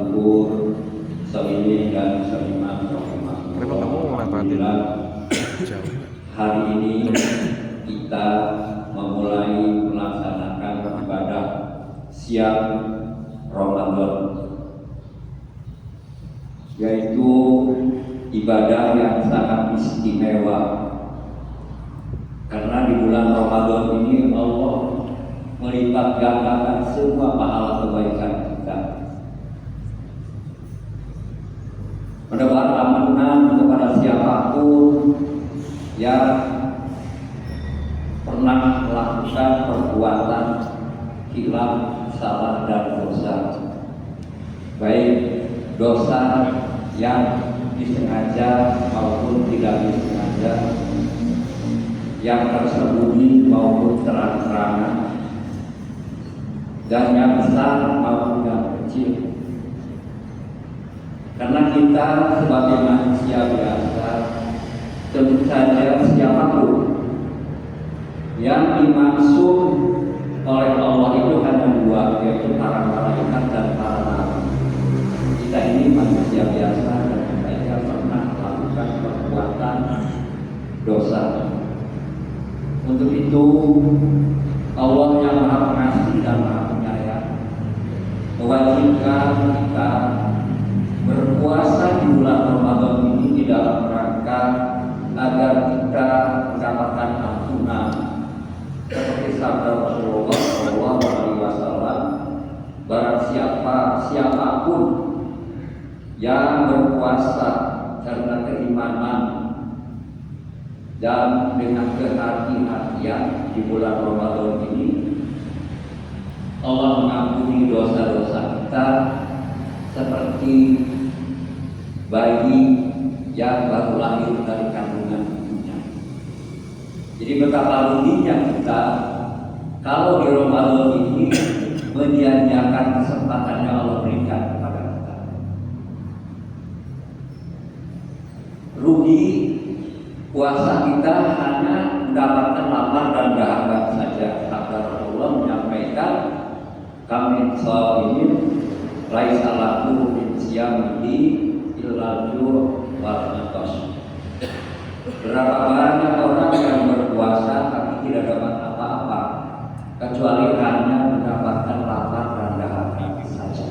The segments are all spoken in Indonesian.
Luhur Solimin dan Soliman Alhamdulillah, hari ini kita memulai melaksanakan ibadah siang Ramadan, yaitu ibadah yang sangat istimewa karena di bulan Ramadan ini Allah melipat gandakan semua pahala kebaikan kita. Mendebar ampunan kepada siapapun yang pernah melakukan perbuatan hilaf, salah dan dosa, baik dosa yang disengaja maupun tidak disengaja, yang tersembunyi maupun terang-terangan, dan yang besar maupun yang kecil. Karena kita sebagai manusia biasa, tentu saja siapapun yang dimaksud oleh Allah itu hanya dua, yaitu para malaikat dan para nabi. Kita ini manusia biasa dan kita pernah melakukan perbuatan dosa. Untuk itu Allah yang Maha Pengasih dan Maha Penyayang mewajibkan kita berpuasa di bulan Ramadan ini dalam rangka agar kita mendapatkan ampunan, seperti sabda Rasulullah SAW, barang siapapun yang berpuasa karena keimanan dan dengan kehati-hatian di bulan Ramadan ini, Allah mengampuni dosa-dosa kita seperti bayi yang baru lahir dari kandungan ibunya. Jadi betapa ruginya kita kalau di Ramadan ini menyanyiakan kesempatan yang Allah berikan kepada kita. Rugi puasa kita hanya mendapatkan lapar dan dahaga saja. Sabda Rasulullah menyampaikan, kami sha'imin laisa lahu min siyamihi illa ju' wal atas. Berapa banyak orang yang berpuasa tapi tidak dapat apa-apa kecuali hanya mendapatkan lapar dan dahaga saja.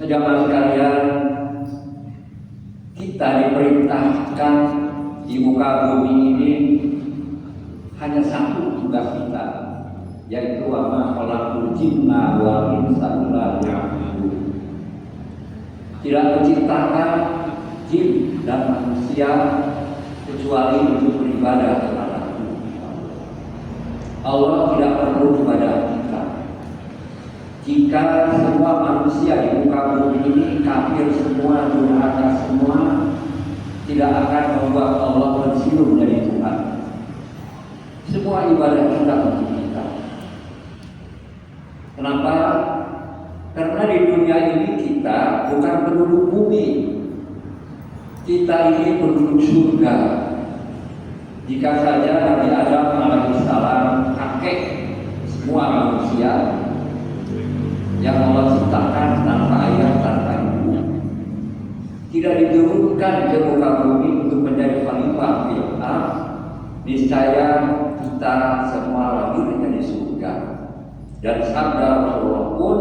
Jemaah sekalian, kita diperintahkan di muka bumi ini hanya satu tugas kita, yaitu wa ma khalaqul jinna wal insa illa liya'budun. Tidak menciptakan jin dan manusia kecuali untuk beribadah kepada Allah. Tidak perlu ibadah kita. Jika semua manusia di muka bumi ini kafir semua, durhaka semua, tidak akan membuat Allah bersiul dari Tuhan. Semua ibadah kita untuk kita. Kenapa? Karena di dunia ini kita bukan penduduk bumi. Kita ini penduduk surga. Jika saja Nabi Adam alaihissalam kakek semua manusia yang Allah ciptakan tanpa ayah, tanpa ibu, tidak diturunkan ke muka bumi untuk menjadi khalifah fil ardh, niscaya kita semua lahir menjadi surga. Dan sabda Rasulullah pun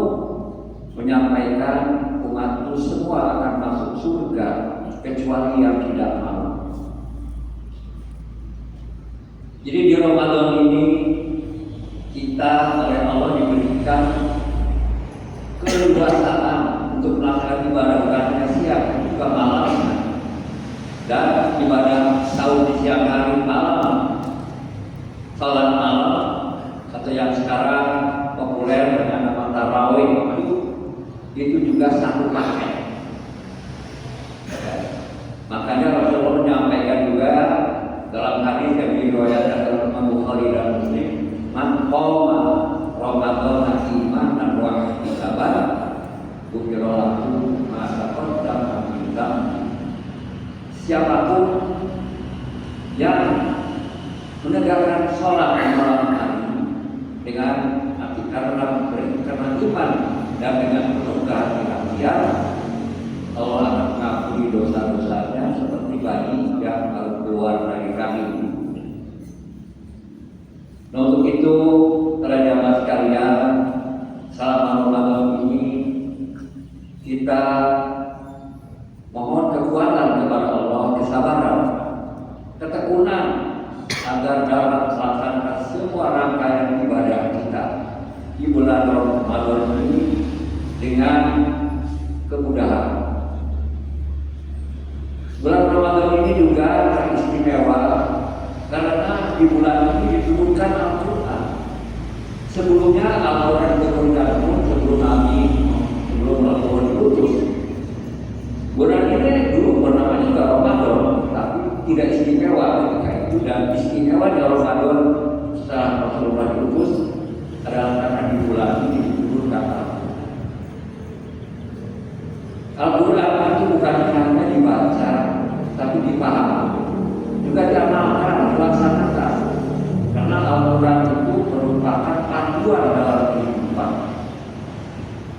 menyampaikan umatku semua akan masuk surga kecuali yang tidak mau. Jadi di Ramadan ini kita oleh Allah diberikan keleluasaan untuk melaksanakan ibadah, bukan hanya siang juga malam, dan ibadah sahur di siang hari, malam salat malam, atau yang sekarang populer dengan nama tarawih, itu juga satu paket. Makanya Rasulullah menyampaikan juga dalam hadis yang diriwayatkan oleh Imam Bukhari dan Muslim, man qoma Ramadan imanan wa ihtisaban ghufira lahu ma taqaddama min dzambi. Siapapun yang menegakkan sholat malam hari dengan arti karena iman dan dengan penuh kehati-hatian Allah akan mengampuni dosa-dosanya seperti bayi yang baru keluar dari rahim. Nah, untuk itu, para jamaah sekalian, selama Ramadan ini kita mohon kekuatan kepada Allah, kesabaran, ketekunan agar dalam melaksanakan semua rangkaian ibadah kita di bulan Ramadan ini dengan kemudahan. Bulan Ramadan ini juga istimewa karena di bulan ini diturunkan Al-Quran. Sebelumnya Al-Quran diturunkan sebelum Nabi, sebelum Al-Quran diutus. Bulan ini dulu bernama juga Ramadan, tapi tidak istimewa ketika itu, dan istimewa di Ramadan setelah Rasulullah diutus adalah karena di bulan ini diturunkan Al-Quran itu bukan hanya dibaca, tapi dipahami, juga diamalkan, dilaksanakan. Karena Al-Quran itu merupakan panduan dalam kehidupan.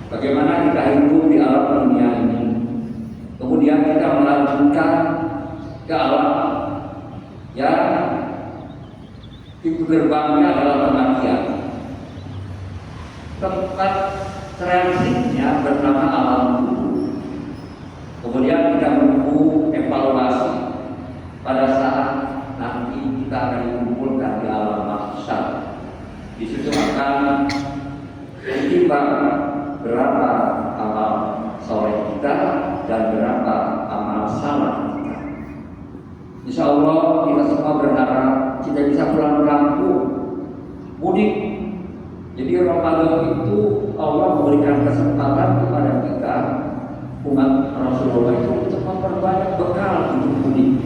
Bagaimana kita hidup di alam dunia ini, kemudian kita melanjutkan ke alam yang pintu gerbangnya adalah kematian. Tempat transitnya bernama alam kubur. Kemudian kita menunggu evaluasi pada saat nanti kita akan dikumpulkan di alam mahsyar. Di situ akan ditimbang berapa amal soleh kita dan berapa amal salah kita. Insya Allah kita semua berharap kita bisa pulang kampung, mudik. Jadi Ramadan itu Allah memberikan kesempatan kepada kita umat Rasulullah itu untuk memperbanyak bekal untuk mudik,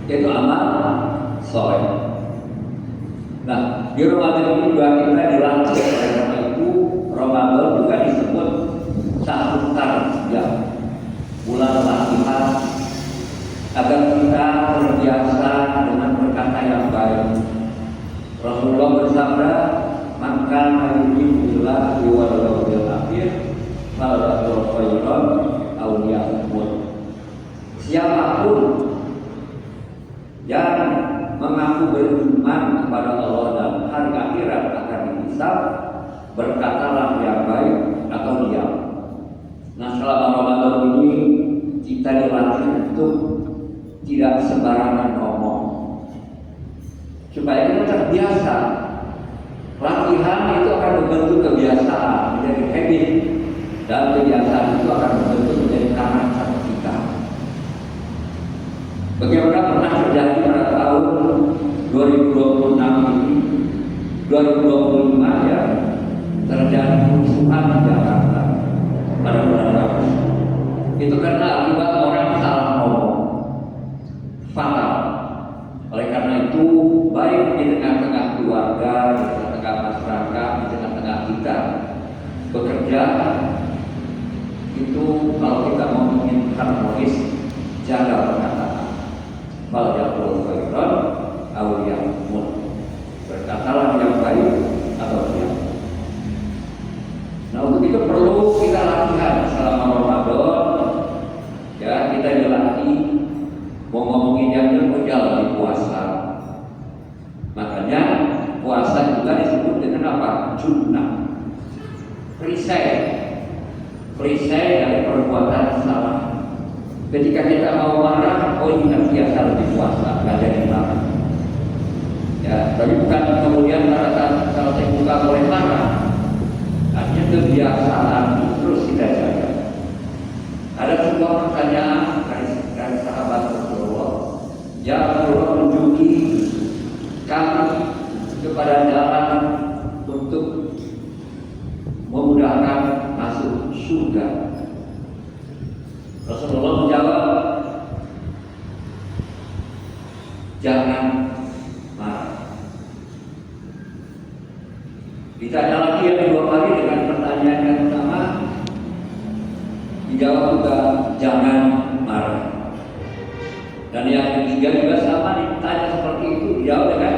yaitu amal soleh. Nah, di Ramadan ini juga kita dilatih, oleh karena itu Ramadan juga disebut sahur tarbiah, bulan latihan, agar kita terbiasa dengan berkata yang baik. Rasulullah bersabda, "Man kana yu'minu billahi wal yawmil akhir, falyaqul khairan aw liyasmut." Siapapun yang mengaku beriman kepada Allah dan hari akhirat akan dihisab, berkatalah yang baik atau diam. Nah, selama Ramadan ini kita dilatih untuk tidak sembarangan ngomong, supaya kita terbiasa. Latihan itu akan membentuk kebiasaan, menjadi habit, dan kebiasaan itu akan membentuk menjadi karakter kita. Bagaimana pernah terjadi pada tahun 2026 ini, 2025 ya, terjadi kerusuhan di Jakarta pada bulan Agustus. Itu karena akibat orang salah ngomong, fatal. Oleh karena itu, baik di tengah-tengah keluarga, di tengah-tengah masyarakat, di tengah-tengah kita bekerja, itu kalau kita mau ingin harmonis, jaga perkataan. Falyaqul khairan aw liyasmut. Berkatalah yang baik atau diam. Nah, untuk itu perlu kita latihan selama Ramadan. Ya, kita dilatih mau ngomongin yang terpegal di puasa. Makanya puasa juga disebut dengan apa? Junnah. Perisai dari perbuatan salah. Ketika kita mau marah, oh ingat biasa lebih puasa, nggak jadi marah. Ya, tapi bukan kemudian pada saat kalau saya buka boleh marah. Artinya kebiasaan terus kita jaga. Ada sebuah pertanyaan dari sahabat Rasulullah, yang Rasulullah menunjuki kami kepada jalan untuk memudahkan masuk surga. Rasulullah menjawab, jangan marah. Ditanya lagi yang kedua kali dengan pertanyaan yang sama, dijawab juga jangan marah. Dan yang ketiga juga sama, ditanya seperti itu, dijawab dengan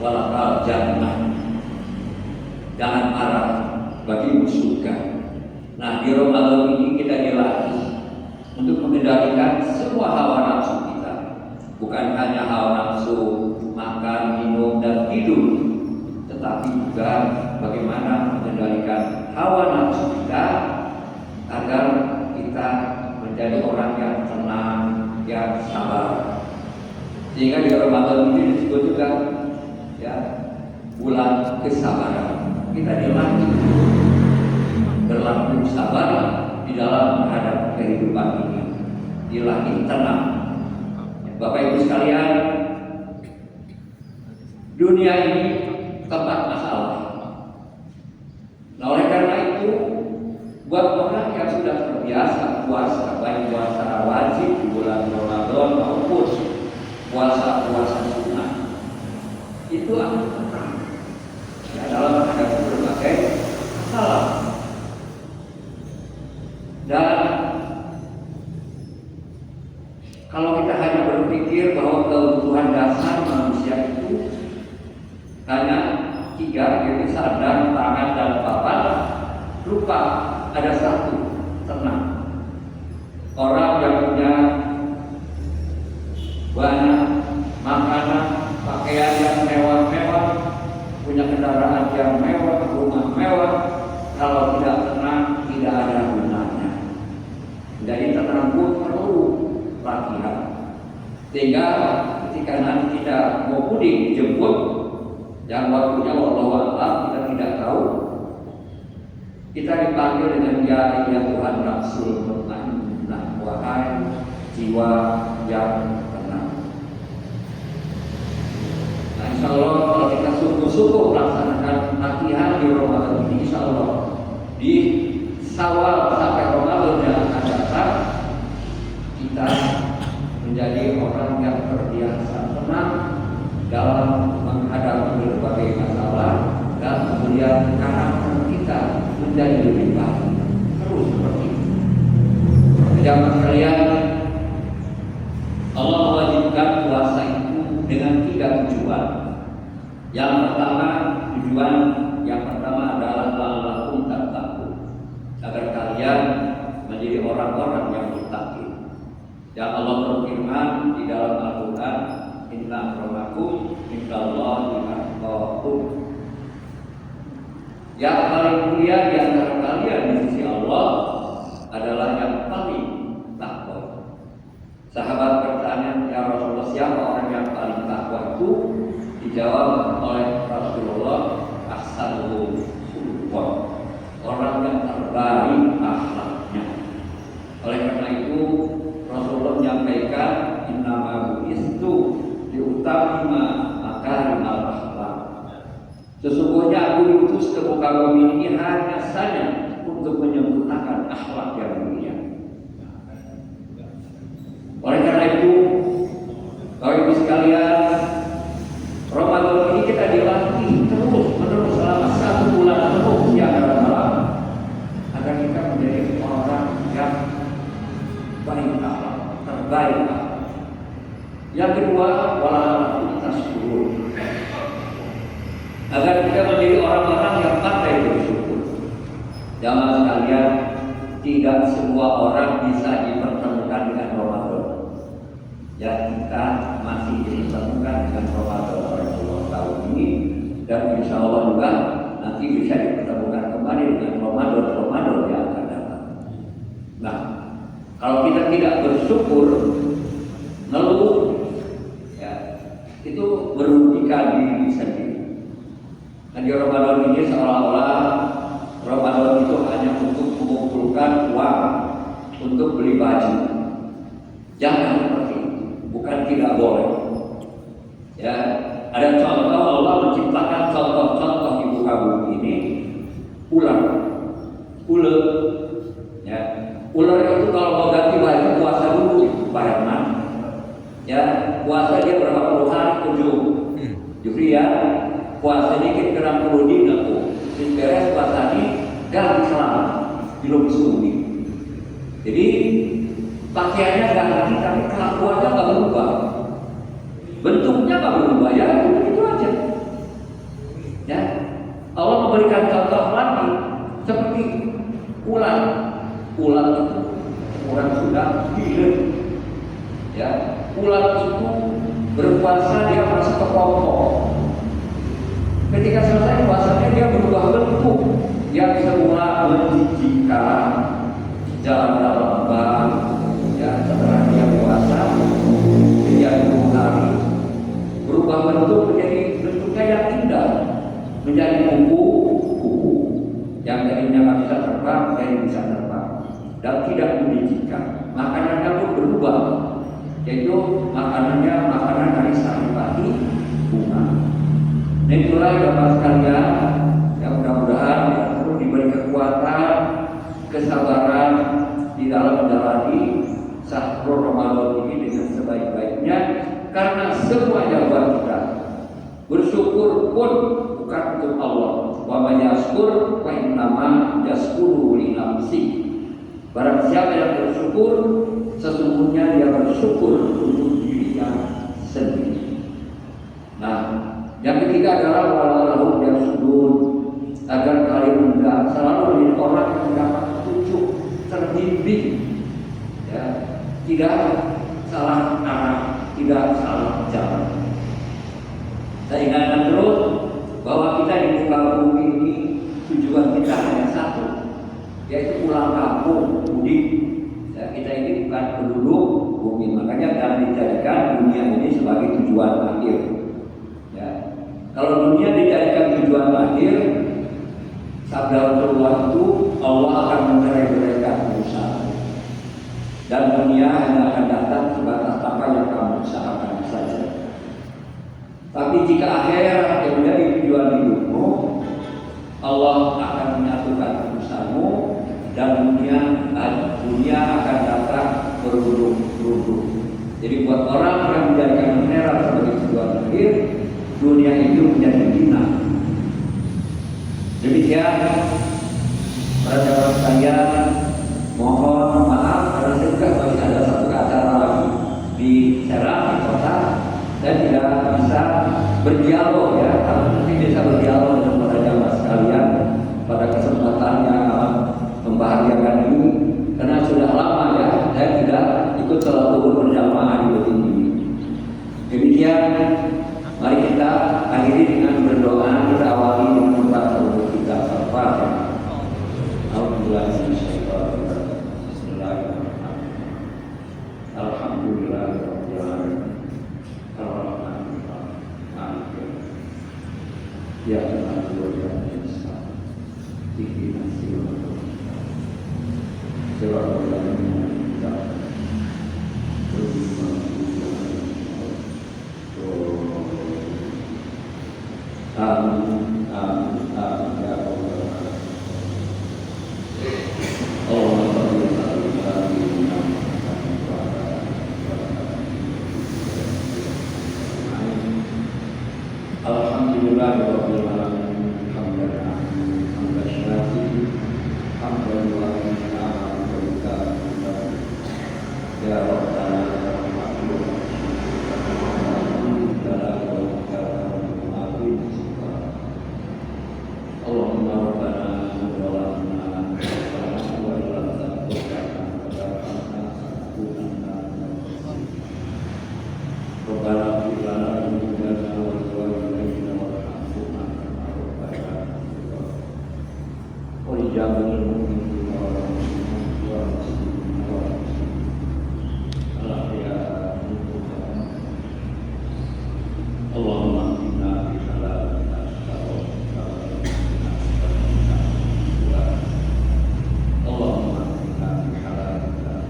walakal jannah. jangan marah bagi surga. Nah, di Ramadan ini kita dilatih untuk mengendalikan semua hawa nafsu kita, bukan hanya hawa nafsu makan, minum, dan tidur, tetapi juga bagaimana mengendalikan hawa nafsu kita agar kita menjadi orang yang tenang, yang sabar. Sehingga di Ramadan ini disebut juga ya bulan kesabaran. Kita dilatih berlaku sabar di dalam menghadapi kehidupan ini, dilatih tenang. Bapak Ibu sekalian, dunia ini tempat masalah. Nah, oleh karena itu, buat orang yang sudah terbiasa puasa, baik puasa wajib di bulan Ramadan maupun puasa-puasa sunnah, itu akan tenang ya, dalam menghadapi berbagai masalah. Dan kalau kita hanya berpikir bahwa kebutuhan dasar manusia itu hanya 3, yaitu sadar, pangan, dan papan, lupa ada satu, tenang. Orang yang punya banyak makanan, pakaian yang mewah-mewah, punya kendaraan yang mewah, rumah mewah, kalau tidak tenang tidak ada gunanya. Jadi tenang pun perlu latihan. Sehingga ketika nanti kita mau mudik jemput, yang waktunya wallahu a'lam kita tidak tahu, kita dipanggil dengan ya Tuhan Rasul mutmainnah, wahai jiwa yang tenang. Nah, insya Allah kalau kita sungguh-sungguh melaksanakan latihan di Ramadan ini, insya Allah di Syawal sampai Ramadan yang akan datang, kita menjadi orang yang terbiasa tenang dalam menghadapi berbagai masalah, dan kemudian karakter kita menjadi lebih baik terus seperti itu. Jamaah sekalian, Allah mewajibkan puasa itu dengan 3 tujuan. Yang pertama, yang pertama adalah la'allakum tattaqun, agar kalian menjadi orang-orang yang bertakwa. Yang Allah berfirman di dalam Al-Quran, inna akramakum indallahi atqakum. Yang paling mulia di antara kalian di sisi Allah adalah yang paling takwa. Sahabat bertanya, ya Rasulullah, siapa orang yang paling takwa itu? Dijawab oleh Rasulullah, ahsanuhum khuluqan, orang yang terbaik akhlaknya. Oleh karena itu Rasulullah menyampaikan, innama bu'istu liutamima makarimal akhlak. Sesungguhnya aku diutus ke muka bumi ini hanya saja untuk menyempurnakan akhlak yang mulia. Oleh karena itu, Bapak Ibu sekalian, Ramadan ini kita dilatih terus-menerus selama 1 bulan penuh siang dan malam, agar kita menjadi orang yang baik akhlak, terbaik akhlak. Yang kedua, wala'alakum tashkurun, agar kita menjadi orang-orang yang pandai bersyukur. Jamaah sekalian, tidak semua orang bisa dipertemukan dengan Ramadan. Ya, kita masih dipertemukan dengan Ramadan Rasulullah tahun ini, dan insya Allah juga nanti bisa dipertemukan kembali dengan Ramadan yang akan datang. Nah, kalau kita tidak bersyukur, ngeluh, ya, itu merugikan diri sendiri. Dan di Ramadan ini seolah-olah Ramadan itu hanya untuk mengumpulkan uang untuk beli baju. Jangan seperti itu, bukan tidak boleh. Ya, ada contoh Allah menciptakan contoh-contoh di muka bumi ini, ular. Ya, ular itu kalau mau ganti baju puasa dulu, bayangkan. Ya, puasa dia berapa puluh hari ujung. Jadi ya, puasa dikit 60 dina tuh. Beres puasa ini ganti selama belum suwi. Jadi pakaiannya ganti tapi kelakuannya nggak berubah, bentuknya nggak berubah, ya begitu aja. Ya, Allah memberikan seperti ulat. Ulat itu orang sudah gila. Ya, ulat itu berpuasa dia masuk ke kelompok. Ketika selesai puasanya dia berubah bentuk yang semula menjijikkan, jalan lambat, ya setelah dia puasa dia 2 hari berubah bentuk menjadi bentuknya yang indah, menjadi kuku yang tadinya nggak bisa terbang jadi bisa terbang dan tidak menjijikkan. Makanannya pun berubah, yaitu makanannya makanan dari saripati bunga. Nah itulah Bapak sekalian, yang mudah-mudahan terus diberi kekuatan, kesabaran di dalam menjalani Syahrul Ramadan ini dengan sebaik-baiknya, karena semuanya buat kita. Bersyukur pun bukan untuk Allah. Wa may yashkur fa innama yashkuru li nafsi. Barang siapa yang bersyukur, sesungguhnya dia bersyukur untuk dirinya sendiri. Nah, yang ketiga adalah wallahu yasudun, agar kalian tidak selalu menjadi orang yang mendapat petunjuk, terbimbing, ya, tidak salah arah, tidak salah jalan. Saya ingatkan terus bahwa kita di muka bumi ini tujuan kita hanya satu, yaitu pulang kampung, mudik. Ya, kita ini bukan penduduk bumi, makanya jangan dijadikan dunia ini sebagai tujuan akhir. Ya. Kalau dunia dijadikan tujuan akhir, sabda Rasulullah itu Allah akan mencerai-beraikan usaha, dan dunia hanya akan datang sebatas apa yang kamu usahakan saja. Tapi jika akhirat yang menjadi tujuan hidupmu, Allah akan menyatukan usahamu, dan dunia akan datang berurut-urut. Jadi buat orang yang menjadikan akhirat sebagai tujuan akhir, dunia itu menjadi hina. Demikian para jamaah sekalian, mohon maaf karena saya juga masih ada satu acara lagi di Serang, di kota. Saya tidak bisa berdialog ya, tapi bisa berdialog dengan para jamaah sekalian pada kesempatan yang amat membahagiakan ini, karena sudah lama ya saya tidak ikut sholat zuhur berjamaah di masjid ini. Demikian, mari kita akhiri dengan berdoa. Kita awali dengan membaca kita Al-Fatihah. Bismillahirrahmanirrahim. Alhamdulillahirabbil alamin. Ar-Rahmanir-Rahim. Ya Allah, ya Allah. Ihdinas siratal Amin, amin, amin, ya Allah. Alhamdulillahirabbil alamin. Hamdan syakir, hamdan wa ya Rabbana Allahumma rabbana zalamna wa la Rabbana lana dhunubana wa liwalidayna warhamhuma kama rabbayana wa lijami'il mu'minina wal muslimina wal Allahumma inna bi halalika Allahumma inna bi halalika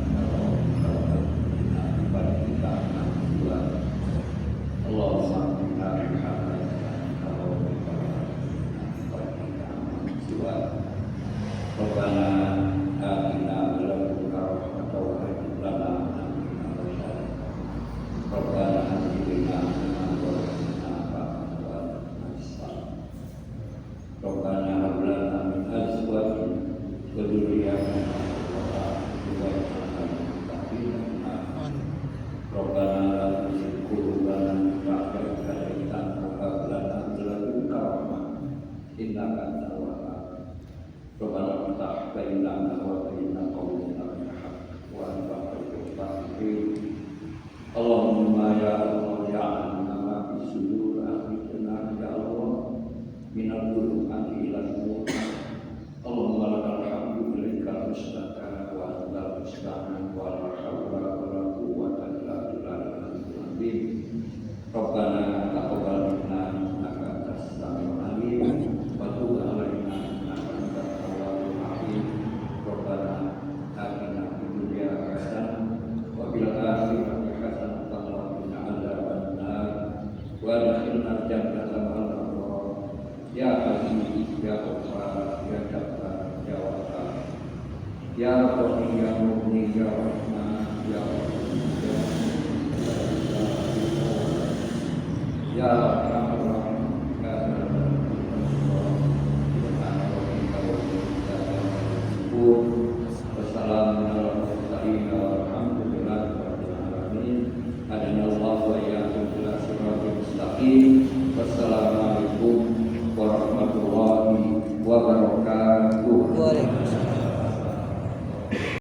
Allahumma inna bi halalika Rabbana atina min ladunka rahmatan wa hab lana min ladunka Rabbana atina Rabbana hab lana min azwajina wa dhurriyyatina Rabbana la tuzigh qulubana ba'da idh hadaytana wa hab lana min ladunka rahmah innaka antal wahhab. Rabbana bainana wa baina qaumina bil haqq wa anta khairul faatihin. Allahumma ya Allah ya alim ma fi sudur akhrijna ya Allah minal dhulumati ilal nur. Allahumma lakal hamdu ilaika mustaqana wa anta musta'an wa la haula wa la quwwata illa billah. Rabbana taqabbal minna innaka antas samiul alim wa tub 'alaina innaka antat tawwabur rahim. Rabbana atina fid dunya hasanah wa fil akhirati hasanah wa qina adzabannar wa adkhilna jannata ma'al abrar. Ya Aziz ya Ghaffar ya Jabbar ya Wahhab ya Rahim ya Mughni ya Rahman ya Rahim ya Rahman ya Rahman